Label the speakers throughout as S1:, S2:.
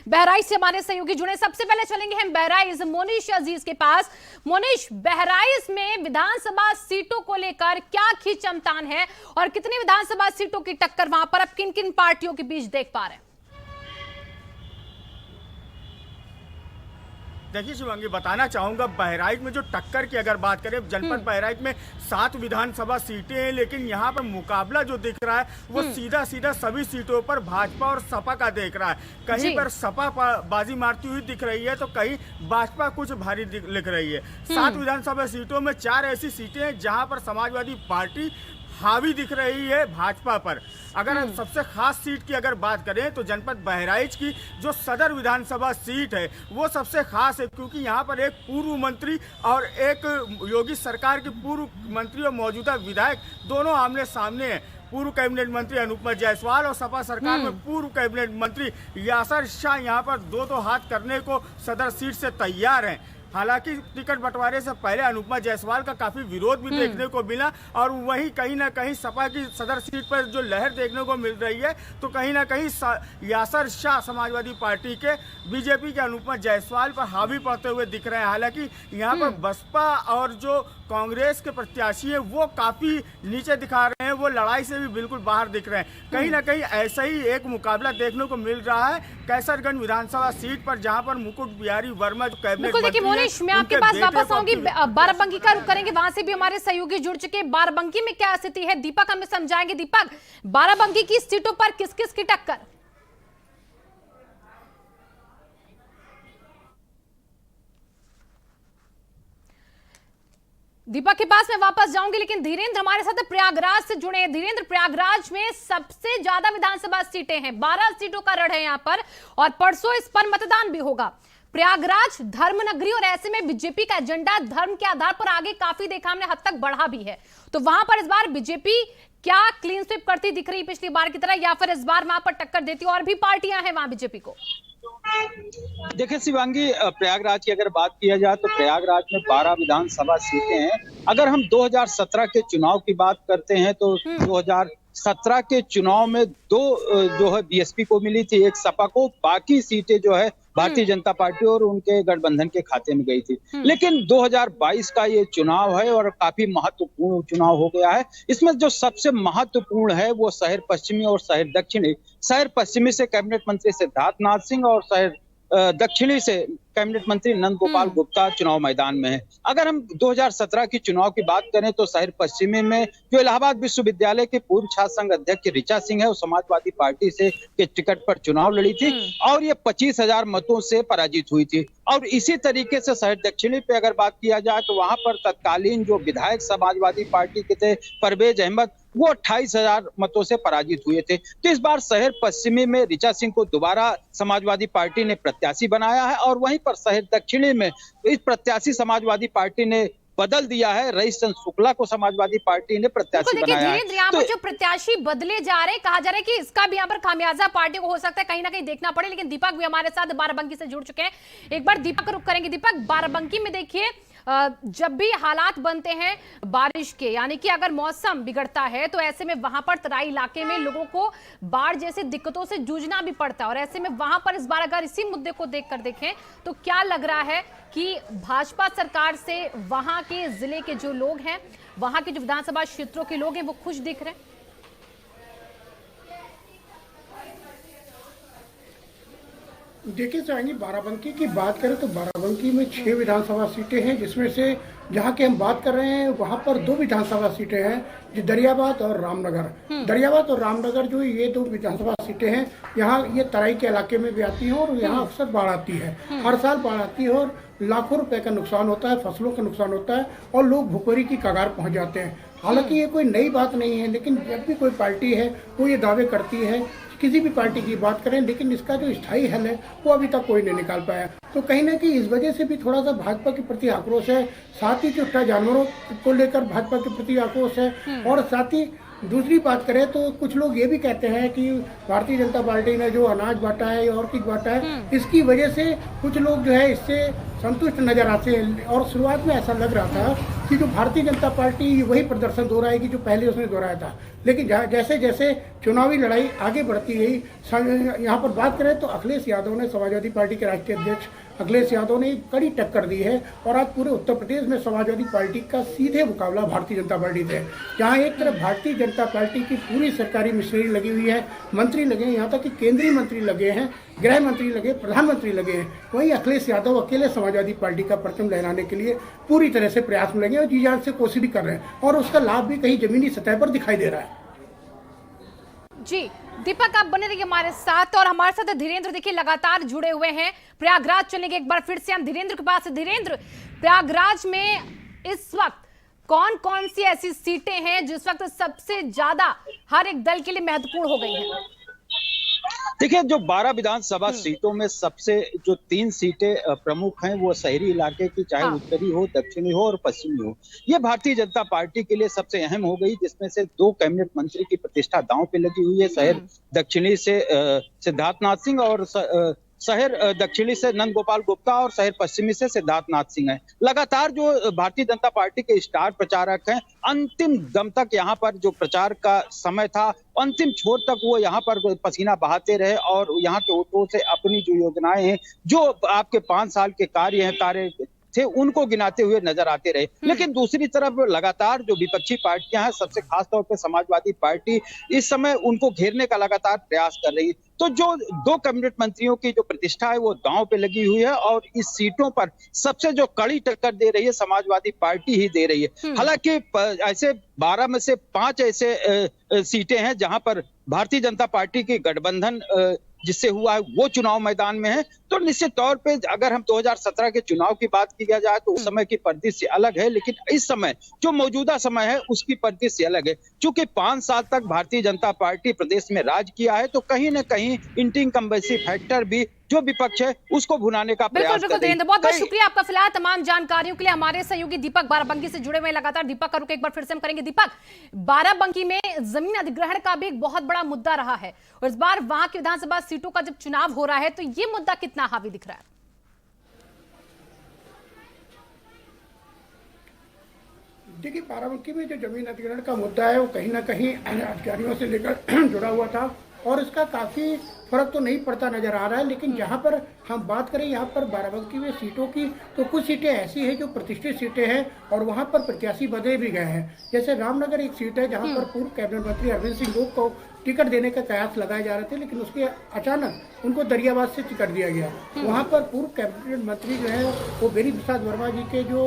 S1: बहराइच से हमारे सहयोगी जुड़े। सबसे पहले चलेंगे हम बहराइच मोनिश अजीज के पास। मोनिश, बहराइच में विधानसभा सीटों को लेकर क्या खींचतान है और कितनी विधानसभा सीटों की टक्कर वहां पर अब किन किन पार्टियों के बीच देख पा रहे हैं?
S2: देखिए शिवांगी, बताना चाहूंगा बहराइच में जो टक्कर की अगर बात करें, जनपद बहराइच में 7 विधानसभा सीटें हैं, लेकिन यहाँ पर मुकाबला जो दिख रहा है वो सीधा सीधा सभी सीटों पर भाजपा और सपा का दिख रहा है। कहीं पर सपा बाजी मारती हुई दिख रही है तो कहीं भाजपा कुछ भारी दिख रही है। 7 विधानसभा सीटों में 4 ऐसी सीटें हैं जहाँ पर समाजवादी पार्टी हावी दिख रही है भाजपा पर। अगर हम सबसे खास सीट की अगर बात करें तो जनपद बहराइच की जो सदर विधानसभा सीट है वो सबसे खास है, क्योंकि यहाँ पर एक पूर्व मंत्री और एक योगी सरकार के पूर्व मंत्री और मौजूदा विधायक दोनों आमने सामने हैं। पूर्व कैबिनेट मंत्री अनुपमा जायसवाल और सपा सरकार में पूर्व कैबिनेट मंत्री यासर शाह यहाँ पर दो हाथ करने को सदर सीट से तैयार हैं। हालांकि टिकट बंटवारे से पहले अनुपमा जायसवाल का काफी विरोध भी देखने को मिला और वहीं कहीं ना कहीं सपा की सदर सीट पर जो लहर देखने को मिल रही है तो कहीं ना कहीं यासर शाह समाजवादी पार्टी के बीजेपी के अनुपमा जायसवाल पर हावी पड़ते हुए दिख रहे हैं। हालांकि यहाँ पर बसपा और जो कांग्रेस के प्रत्याशी है वो काफी नीचे दिखा रहे हैं, वो लड़ाई से भी बिल्कुल बाहर दिख रहे हैं। कहीं ना कहीं ऐसा ही एक मुकाबला देखने को मिल रहा है कैसरगंज विधानसभा सीट पर, जहां पर मुकुट बिहारी वर्मा जो कैबिनेट मंत्री
S1: मोनिश, मैं आपके पास वापस आऊंगी। बाराबंकी का रुख करेंगे, वहां से भी हमारे सहयोगी जुड़ चुके। बाराबंकी में क्या स्थिति है, दीपक हमें समझाएंगे। दीपक, बाराबंकी की सीटों पर किस किस की टक्कर? दीपक के पास मैं वापस जाऊंगी, लेकिन धीरेन्द्र हमारे साथ प्रयागराज से जुड़े हैं। धीरेन्द्र, प्रयागराज में सबसे ज्यादा विधानसभा सीटें हैं, 12 सीटों का रण है यहां पर और परसों इस पर मतदान भी होगा। प्रयागराज धर्म नगरी और ऐसे में बीजेपी का एजेंडा धर्म के आधार पर आगे काफी देखा हमने हद तक बढ़ा भी है, तो वहां पर इस बार बीजेपी क्या क्लीन स्वीप करती दिख रही पिछली बार की तरह, या फिर इस बार वहां पर टक्कर देती और भी पार्टियां हैं वहां बीजेपी को?
S3: देखिए शिवांगी, प्रयागराज की अगर बात किया जाए तो प्रयागराज में 12 विधानसभा सीटें हैं। अगर हम 2017 के चुनाव की बात करते हैं तो 2017 के चुनाव में 2 जो है बीएसपी को मिली थी, एक सपा को, बाकी सीटें जो है भारतीय जनता पार्टी और उनके गठबंधन के खाते में गई थी। लेकिन 2022 का ये चुनाव है और काफी महत्वपूर्ण चुनाव हो गया है। इसमें जो सबसे महत्वपूर्ण है वो शहर पश्चिमी और शहर दक्षिणी। शहर पश्चिमी से कैबिनेट मंत्री सिद्धार्थ नाथ सिंह और शहर दक्षिणी से कैबिनेट मंत्री नंद गोपाल गुप्ता चुनाव मैदान में है। अगर हम 2017 की चुनाव की बात करें तो शहर पश्चिमी में जो इलाहाबाद विश्वविद्यालय के पूर्व छात्र संघ अध्यक्ष ऋचा सिंह है, वो समाजवादी पार्टी से के टिकट पर चुनाव लड़ी थी और ये 25,000 मतों से पराजित हुई थी। और इसी तरीके से शहर दक्षिणी पे अगर बात किया जाए तो वहां पर तत्कालीन जो विधायक समाजवादी पार्टी के थे परवेज अहमद, वो 28,000 मतों से पराजित हुए थे। तो इस बार शहर पश्चिमी में ऋचा सिंह को दोबारा समाजवादी पार्टी ने प्रत्याशी बनाया है और वहीं पर शहर दक्षिणी में इस प्रत्याशी समाजवादी पार्टी ने बदल दिया है, रईस चंद्र शुक्ला को समाजवादी पार्टी ने प्रत्याशी बनाया है।
S1: यहाँ पर जो प्रत्याशी बदले जा रहे हैं, कहा जा रहा है कि इसका भी यहाँ पर खामियाजा पार्टी को हो सकता है कहीं ना कहीं देखना पड़े। लेकिन दीपक भी हमारे साथ बाराबंकी से जुड़ चुके हैं, एक बार दीपक का रुख करेंगे। दीपक, बाराबंकी में देखिए जब भी हालात बनते हैं बारिश के, यानी कि अगर मौसम बिगड़ता है तो ऐसे में वहां पर तराई इलाके में लोगों को बाढ़ जैसे दिक्कतों से जूझना भी पड़ता है और ऐसे में वहां पर इस बार अगर इसी मुद्दे को देखकर देखें तो क्या लग रहा है कि भाजपा सरकार से वहां के जिले के जो लोग हैं, वहां के जो विधानसभा क्षेत्रों के लोग हैं, वो खुश दिख रहे हैं?
S4: देखिए चाहेंगे, बाराबंकी की बात करें तो बाराबंकी में 6 विधानसभा सीटें हैं, जिसमें से जहाँ की हम बात कर रहे हैं वहाँ पर 2 विधानसभा सीटें हैं, जो दरियाबाद और रामनगर। दरियाबाद और रामनगर जो ये 2 विधानसभा सीटें हैं, यहाँ ये तराई के इलाके में भी आती हैं और यहाँ अक्सर बाढ़ आती है, हर साल बाढ़ आती है और लाखों रुपए का नुकसान होता है, फसलों का नुकसान होता है और लोग भुखमरी की कगार पहुँच जाते हैं। हालांकि ये कोई नई बात नहीं है, लेकिन जब भी कोई पार्टी है वो ये दावे करती है, किसी भी पार्टी की बात करें, लेकिन इसका जो स्थायी हल है वो अभी तक कोई नहीं निकाल पाया। तो कहीं ना कहीं इस वजह से भी थोड़ा सा भाजपा के प्रति आक्रोश है, साथ ही चुट्टा जानवरों को लेकर भाजपा के प्रति आक्रोश है। और साथ ही दूसरी बात करें तो कुछ लोग ये भी कहते हैं कि भारतीय जनता पार्टी ने जो अनाज बांटा है या और चीज बांटा है, इसकी वजह से कुछ लोग जो है इससे संतुष्ट नजर आते हैं। और शुरुआत में ऐसा लग रहा था कि जो भारतीय जनता पार्टी वही प्रदर्शन दोहराएगी जो पहले उसने दोहराया था, लेकिन जैसे जैसे चुनावी लड़ाई आगे बढ़ती गई, यहाँ पर बात करें तो अखिलेश यादव ने, समाजवादी पार्टी के राष्ट्रीय अध्यक्ष अखिलेश यादव ने कड़ी टक्कर दी है। और आज पूरे उत्तर प्रदेश में समाजवादी पार्टी का सीधे मुकाबला भारतीय जनता पार्टी से, जहां एक तरफ भारतीय जनता पार्टी की पूरी सरकारी मशीनरी लगी हुई है, मंत्री लगे हैं, यहाँ तक कि केंद्रीय मंत्री लगे हैं, गृह मंत्री लगे, प्रधानमंत्री लगे हैं, वहीं अखिलेश यादव अकेले समाजवादी पार्टी का परचम लहराने के लिए पूरी तरह से प्रयास में लगे और जी जान से कोशिश भी कर रहे हैं, और उसका लाभ भी कहीं जमीनी सतह पर दिखाई दे रहा है।
S1: जी दीपक, आप बने रहिए हमारे साथ, और हमारे साथ धीरेन्द्र देखिए लगातार जुड़े हुए हैं। प्रयागराज चलेंगे एक बार फिर से हम धीरेन्द्र के पास। धीरेन्द्र, प्रयागराज में इस वक्त कौन कौन सी ऐसी सीटें हैं जिस वक्त सबसे ज्यादा हर एक दल के लिए महत्वपूर्ण हो गई हैं?
S3: देखिए, जो 12 विधानसभा सीटों में सबसे जो 3 सीटें प्रमुख हैं वो शहरी इलाके की, चाहे उत्तरी हो, दक्षिणी हो और पश्चिमी हो, ये भारतीय जनता पार्टी के लिए सबसे अहम हो गई, जिसमें से 2 कैबिनेट मंत्री की प्रतिष्ठा दांव पे लगी हुई है। शहर दक्षिणी से सिद्धार्थनाथ सिंह और शहर दक्षिणी से नंद गोपाल गुप्ता और शहर पश्चिमी से सिद्धार्थनाथ सिंह है। लगातार जो भारतीय जनता पार्टी के स्टार प्रचारक हैं, अंतिम दम तक यहाँ पर जो प्रचार का समय था, अंतिम छोर तक वो यहाँ पर पसीना बहाते रहे और यहाँ के वोटों से अपनी जो योजनाएं हैं, जो आपके 5 साल के कार्य थे, उनको गिनाते हुए नजर आते रहे। लेकिन दूसरी तरफ लगातार जो विपक्षी पार्टियां हैं, सबसे खास तौर पे समाजवादी पार्टी इस समय उनको घेरने का लगातार प्रयास कर रही है। तो जो 2 कैबिनेट मंत्रियों की जो प्रतिष्ठा है वो दांव पे लगी हुई है, और इस सीटों पर सबसे जो कड़ी टक्कर दे रही है समाजवादी पार्टी ही दे रही है। हालांकि ऐसे 12 में से 5 ऐसे सीटें हैं जहां पर भारतीय जनता पार्टी की गठबंधन जिससे हुआ है वो चुनाव मैदान में है। तो निश्चित तौर पे अगर हम 2017 के चुनाव की बात किया जाए तो उस समय की परिदृश्य अलग है, लेकिन इस समय जो मौजूदा समय है उसकी परिदृश्य अलग है। चूंकि 5 साल तक भारतीय जनता पार्टी प्रदेश में राज किया है, तो कहीं न कहीं इंकम्बेंसी फैक्टर भी जो विपक्ष है उसको भुनाने का प्रयास कर रही है।
S1: बहुत बहुत शुक्रिया आपका फिलहाल तमाम जानकारियों के लिए। हमारे सहयोगी दीपक बाराबंकी से जुड़े हुए लगातार। दीपक का रुख एक बार फिर से हम करेंगे। दीपक, बाराबंकी में जमीन अधिग्रहण का भी एक बहुत बड़ा मुद्दा रहा है, और इस बार वहां की विधानसभा सीटों का जब चुनाव हो रहा है तो ये मुद्दा कितना हावी दिख रहा है?
S4: देखिए, बाराबंकी में जो जमीन अधिग्रहण का मुद्दा है वो कहीं ना कहीं अधिकारियों से लेकर जुड़ा हुआ था, और इसका काफी फर्क तो नहीं पड़ता नजर आ रहा है। लेकिन जहां पर हम बात करें यहाँ पर बाराबंकी में सीटों की, तो कुछ सीटें ऐसी हैं जो प्रतिष्ठित सीटें हैं और वहां पर प्रत्याशी बदले भी गए हैं। जैसे रामनगर एक सीट है जहां पर पूर्व कैबिनेट मंत्री अरविंद सिंह गोप को टिकट देने का कयास लगाए जा रहे थे, लेकिन उसके अचानक उनको दरियाबाद से टिकट दिया गया। वहां पर पूर्व कैबिनेट मंत्री जो है वो बेनी प्रसाद वर्मा जी के जो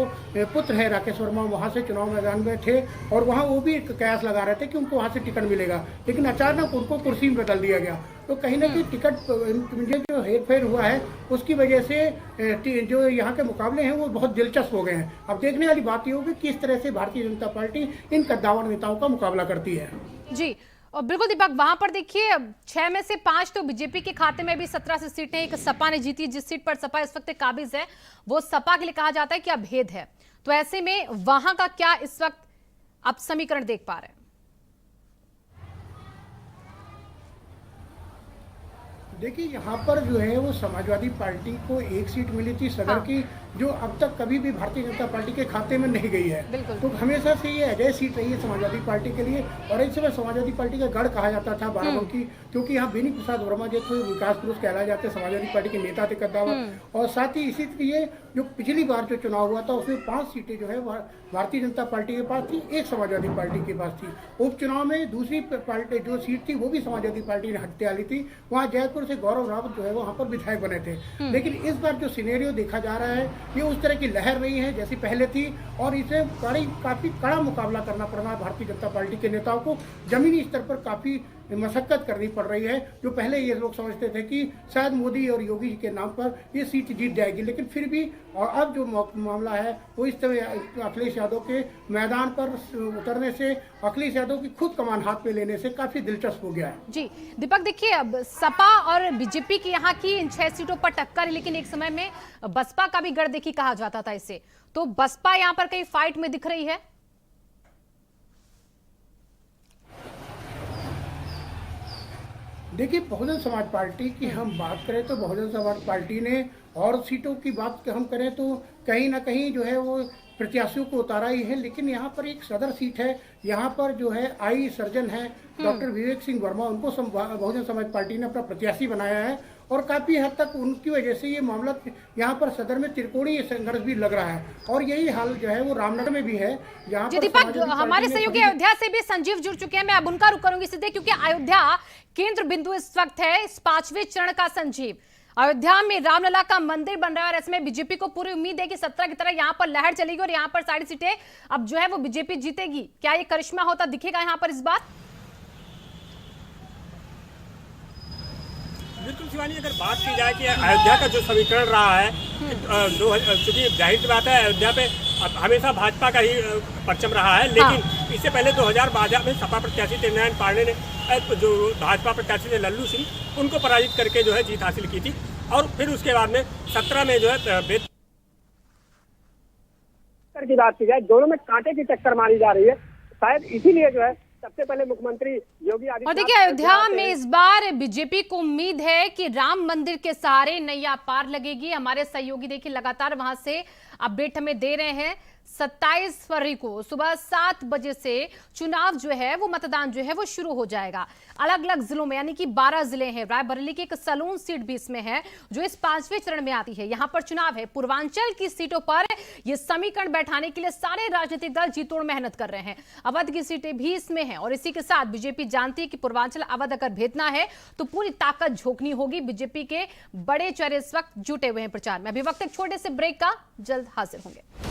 S4: पुत्र है राकेश वर्मा, वहां से चुनाव मैदान में थे, और वहां वो भी कयास लगा रहे थे कि उनको वहां से टिकट मिलेगा, लेकिन अचानक उनको कुर्सी में बदल दिया गया। तो कहीं ना कहीं टिकट जो हेरफेर हुआ है उसकी वजह से जो यहाँ के मुकाबले हैं वो बहुत दिलचस्प हो गए हैं। अब देखने वाली बात ये होगी किस तरह से भारतीय जनता पार्टी इन कद्दावर नेताओं का मुकाबला करती है।
S1: जी, और बिल्कुल दीपक, वहां पर देखिए 6 में से 5 तो बीजेपी के खाते में भी 17 से सीटें एक सपा ने जीती। जिस सीट पर सपा इस वक्त काबिज है वो सपा के लिए कहा जाता है कि अभेद है। तो ऐसे में वहां का क्या इस वक्त आप समीकरण देख पा रहे हैं?
S4: देखिए, यहाँ पर जो है वो समाजवादी पार्टी को 1 सीट मिली थी सदर की, जो अब तक कभी भी भारतीय जनता पार्टी के खाते में नहीं गई है। तो हमेशा से ये अजय सीट रही है समाजवादी पार्टी के लिए, और इस समय समाजवादी पार्टी का गढ़ कहा जाता था बाराबंकी, क्योंकि यहाँ बेनी प्रसाद वर्मा जो थे विकास पुरुष कहलाए जाते, समाजवादी पार्टी के नेता थे कद्दावर। और साथ ही इसी लिए जो पिछली बार जो चुनाव हुआ था उसमें 5 सीटें जो है भारतीय जनता पार्टी के पास थी, 1 समाजवादी पार्टी के पास थी। उपचुनाव में दूसरी पार्टी जो सीट थी वो भी समाजवादी पार्टी ने हटते वाली थी, वहाँ जयपुर से गौरव रावत जो है वहाँ पर विधायक बने थे। लेकिन इस बार जो सिनेरियो देखा जा रहा है ये उस तरह की लहर नहीं है जैसी पहले थी, और इसे काफी कड़ा मुकाबला करना पड़ रहा है भारतीय जनता पार्टी के नेताओं को। जमीनी स्तर पर काफी मशक्कत करनी पड़ रही है। जो पहले ये लोग समझते थे कि शायद मोदी और योगी जी के नाम पर ये सीट जीत जाएगी, लेकिन फिर भी और अब जो मामला है वो इस तरह अखिलेश यादव के मैदान पर उतरने से, अखिलेश यादव की खुद कमान हाथ में लेने से काफी दिलचस्प हो गया है।
S1: जी दीपक, देखिए अब सपा और बीजेपी की यहाँ की इन 6 सीटों पर टक्कर है, लेकिन एक समय में बसपा का भी गढ़ देखी कहा जाता था इसे। तो बसपा यहाँ पर कहीं फाइट में दिख रही है?
S4: देखिए, बहुजन समाज पार्टी की हम बात करें तो बहुजन समाज पार्टी ने और सीटों की बात हम करें तो कहीं ना कहीं जो है वो प्रत्याशियों को उतारा ही है, लेकिन यहाँ पर एक सदर सीट है, यहाँ पर जो है आई सर्जन है डॉक्टर विवेक सिंह वर्मा, उनको बहुजन समाज पार्टी ने अपना प्रत्याशी बनाया है और काफी हद तक उनकी वजह से ये मामला यहाँ पर सदर में त्रिकोणीय संघर्ष भी लग रहा है और यही हाल जो है वो रामनगर में भी है। जहाँ
S1: जी दीपक, हमारे सहयोगी अयोध्या से भी संजीव जुड़ चुके हैं, मैं अब उनका रुख करूंगी सीधे, क्योंकि अयोध्या केंद्र बिंदु इस वक्त है इस 5वें चरण का। संजीव, अयोध्या में रामलला का मंदिर बन रहा है और इसमें बीजेपी को पूरी उम्मीद है कि 17 की तरह यहाँ पर लहर चलेगी और यहाँ पर सारी सीटें अब जो है वो बीजेपी जीतेगी। क्या ये करिश्मा होता दिखेगा यहाँ पर इस बार?
S5: बिल्कुल शिवानी, अगर बात की जाए कि अयोध्या का जो समीकरण रहा है, चूंकि जाहिर सी बात है अयोध्या पे हमेशा भाजपा का ही परचम रहा है, लेकिन इससे पहले 2012 में सपा प्रत्याशी तेजनारायण पांडे ने जो भाजपा प्रत्याशी थे लल्लू सिंह, उनको पराजित करके जो है जीत हासिल की थी और फिर उसके बाद में 17 में जो है
S6: की बात की जाए, दोनों में कांटे की टक्कर मारी जा रही है। शायद इसीलिए जो है सबसे पहले मुख्यमंत्री योगी आदित्यनाथ,
S1: और देखिए अयोध्या में इस बार बीजेपी को उम्मीद है कि राम मंदिर के सहारे नैया पार लगेगी। हमारे सहयोगी देखिए लगातार वहां से अपडेट हमें दे रहे हैं। 27 फरवरी को सुबह 7 बजे से चुनाव जो है वो मतदान जो है वो शुरू हो जाएगा अलग अलग जिलों में, यानी कि 12 जिले हैं। रायबरेली की एक सलून सीट भी इसमें है जो इस 5वें चरण में आती है। यहां पर चुनाव है। पूर्वांचल की सीटों पर ये समीकरण बैठाने के लिए सारे राजनीतिक दल जी तोड़ मेहनत कर रहे हैं। अवध की सीटें भी इसमें हैं और इसी के साथ बीजेपी जानती है कि पूर्वांचल अवध अगर भेजना है तो पूरी ताकत झोंकनी होगी। बीजेपी के बड़े चेहरे इस वक्त जुटे हुए हैं प्रचार में। अभी वक्त एक छोटे से ब्रेक का, जल्द हाजिर होंगे।